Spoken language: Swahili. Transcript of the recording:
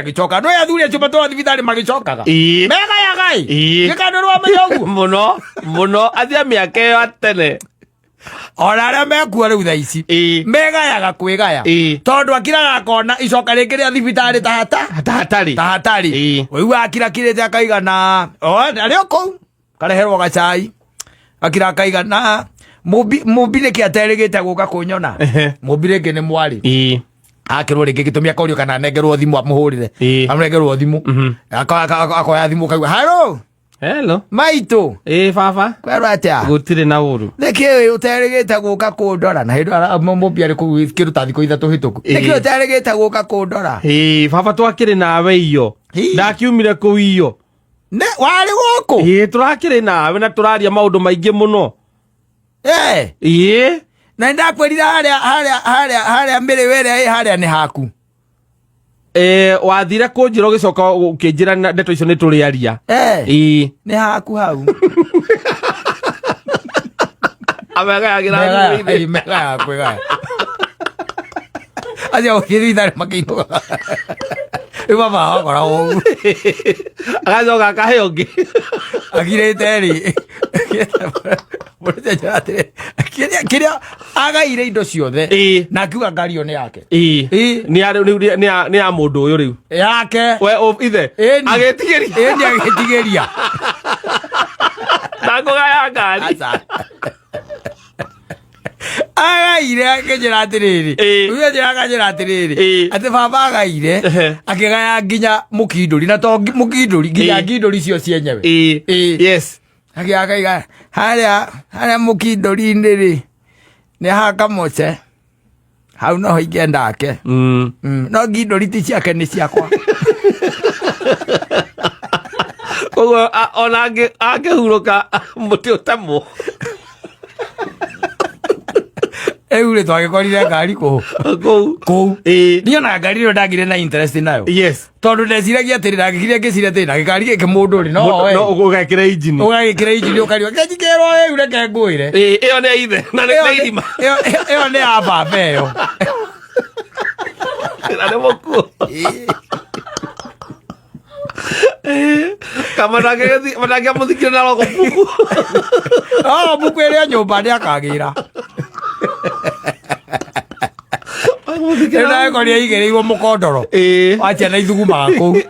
Gichoka no ya thuri acio matwa thibitari magicokaga mega ya gai gikanirwa meyogu muno athia miaka yo atene ona aria mekua riu thaa ici megayaga kwigaya tondu akiraga akona icoka ringi ria thibitari tahatari uyu akira kirite akaigana ario kou kareherwo gacai akira akaigana mubire ki aterigite guka kunyona mubire ngi ni mwari akirwo ringi gitumia korio kana nengerwo thimu amuhurire amurengerwo thimu akoya thimu kaigwa hello maito baba kwera atia gutire na uru niki uterigite guka kundora na hindu mumbi ari kiruta thiko ithatu hituku niki uterigite guka kundora baba twakire nawe iyo ndakiumire ku iyo ne wari guku turakire nawe na turaria maundu maingi muno na ndakwirira haria mbere were haria ni haku wathire kunjira ugicoka ukinjira ndeto icio ni turiaria ni haku hau amega kwega aja ukithithare makiino baba wakora ugu agacoka kahe ungi agirite ri kiria agaire indo ciothe na akiuga ngari yo ni yake ni ya mundu uyu riu yake we ithe agetigeria ni agetigeria ndakugaya ngari agaire akijira atiriri uyu akijira atiriri ati baba agaire akigaya nginya mukinduri na to mukinduri nginya nginduri cio cienyewe yes akaiga haria mukinduri ndiri ni haka moce hau no hoige ndake no nginduri ti ciake ni ciakwa koguo ona angihuruka muti utamo ule twagikorire ngari kou niona ngari ĩyo ndagire na interest nayo tondu ndeciragia atĩ ndagĩkire ngĩciria atĩ na gĩkari gĩkĩ mũndũ rĩ no ũgekĩra injini ũkariwa ngĩnjikerwo ĩu reke ngwĩre ĩyo nĩ ithe na nĩ irima ĩyo nĩ ya baba ĩyo na nĩ mũkuo kama ndangĩamũthikire na rogo buku buku ĩrĩa nyũmba nĩ akagĩra ĩyo naĩkoria igĩrĩirwo mũkondoro watia na ithugumaga kũu